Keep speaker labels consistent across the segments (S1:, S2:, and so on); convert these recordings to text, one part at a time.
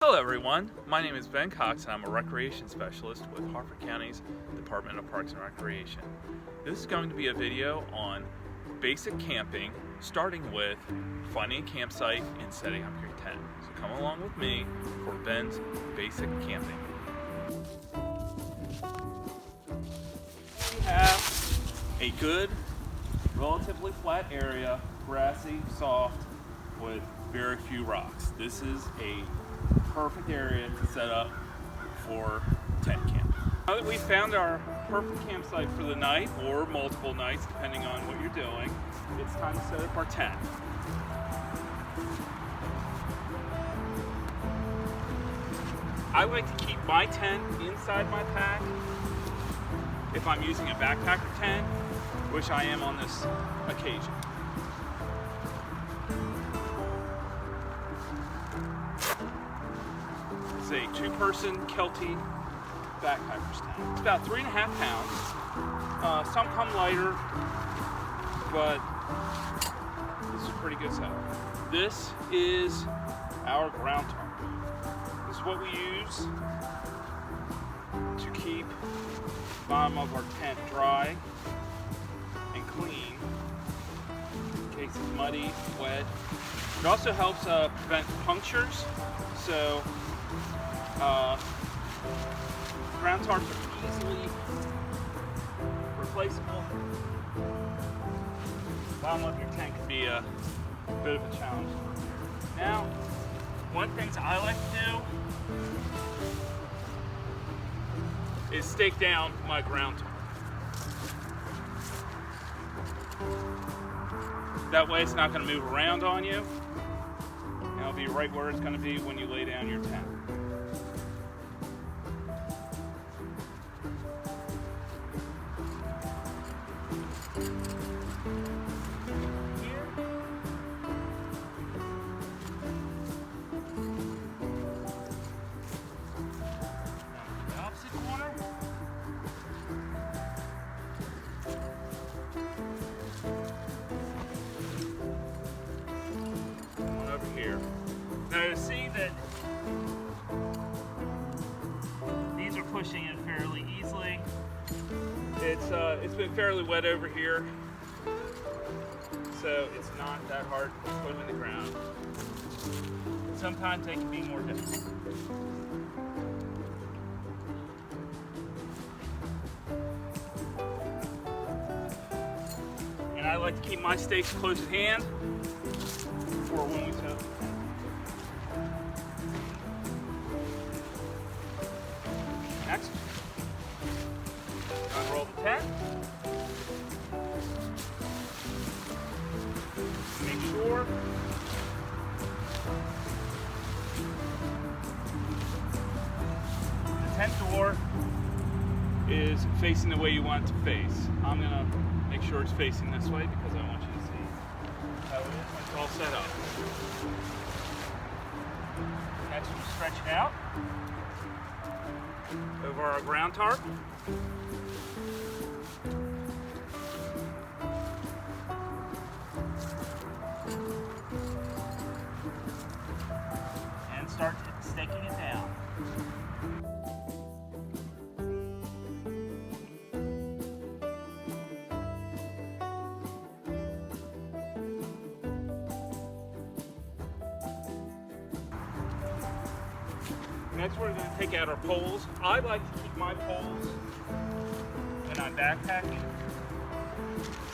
S1: Hello everyone, my name is Ben Cox and I'm a recreation specialist with Harford County's Department of Parks and Recreation. This is going to be a video on basic camping, starting with finding a campsite and setting up your tent. So come along with me for Ben's Basic Camping. We have a good, relatively flat area, grassy, soft, with very few rocks. This is a perfect area to set up for tent camp. Now that we've found our perfect campsite for the night, or multiple nights depending on what you're doing, it's time to set up our tent. I like to keep my tent inside my pack if I'm using a backpacker tent, which I am on this occasion. It's a two-person Kelty backpacker's tent. It's about 3.5 pounds. Some come lighter, but this is a pretty good setup. This is our ground tarp. This is what we use to keep the bottom of our tent dry and clean in case it's muddy, wet. It also helps prevent punctures. So ground tarps are easily replaceable. Bottom of your tent can be a bit of a challenge. Now, one thing I like to do is stake down my ground tarp. That way it's not going to move around on you, and it'll be right where it's going to be when you lay down your tent. Now you see that these are pushing in fairly easily. It's been fairly wet over here, so it's not that hard to put them in the ground. Sometimes they can be more difficult. And I like to keep my stakes close at hand for when we set up. Next, unroll the tent. Make sure the tent door is facing the way you want it to face. I'm going to make sure it's facing this way because I want you to see how it is when it's all set up. Next, we stretch it out over our ground tarp. And start staking it down. Next, we're going to take out our poles. I like to keep my poles when I'm backpacking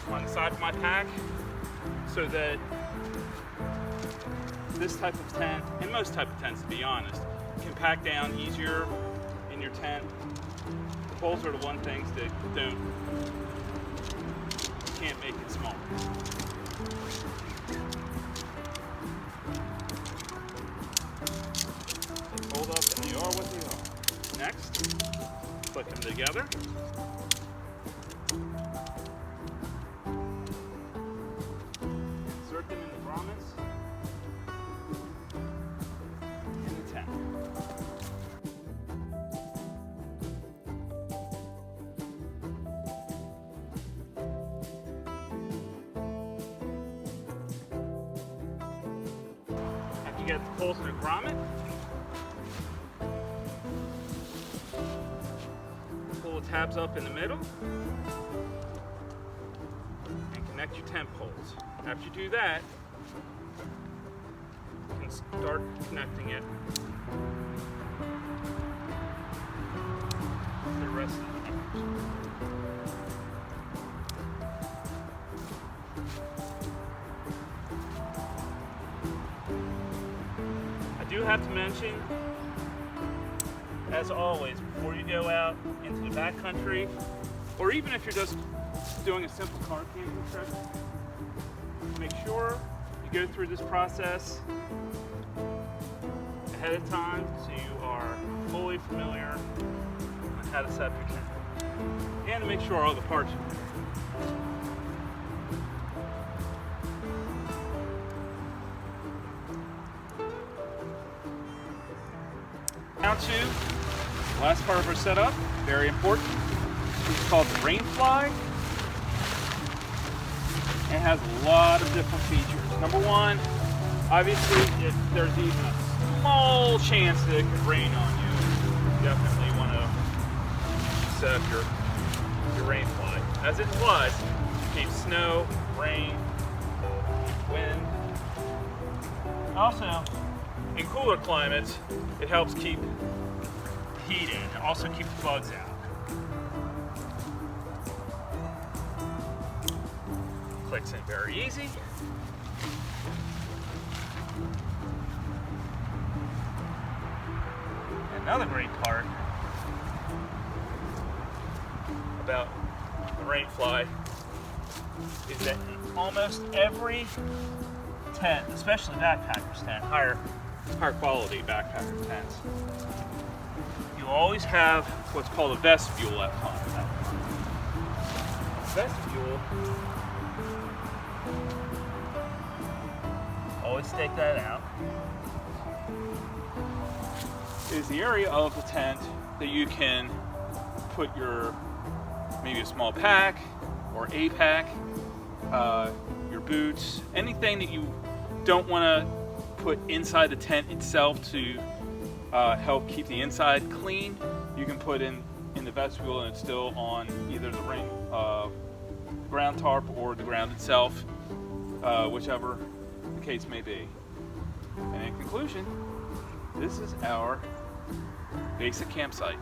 S1: on the side of my pack so that this type of tent, and most type of tents to be honest, can pack down easier in your tent. The poles are the one things that can't make it small. Hold up, and they are what they are. Next, put them together. Insert them in the grommets in the tent. After you get the poles in the grommet, tabs up in the middle and connect your tent poles. After you do that, you can start connecting it to the rest of the tires. I do have to mention, as always, before you go out into the backcountry, or even if you're just doing a simple car camping trip, make sure you go through this process ahead of time so you are fully familiar with how to set up your tent. And to make sure all the parts are there. Now to the last part of our setup, very important. It's called the rain fly. It has a lot of different features. Number one, obviously, if there's even a small chance that it could rain on you, you definitely want to set up your rain fly. As it flies, it keeps snow, rain, wind. Also, in cooler climates, it helps keep heat in and also keep the bugs out. Clicks in very easy. Another great part about the rain fly is that in almost every tent, especially backpackers tent, higher quality backpacker tents, you always have what's called a vestibule up front. Vestibule, always stake that out, is the area of the tent that you can put maybe a small pack or a pack, your boots, anything that you don't want to put inside the tent itself to help keep the inside clean. You can put in the vestibule and it's still on either the ground tarp or the ground itself, whichever the case may be. And in conclusion, this is our basic campsite.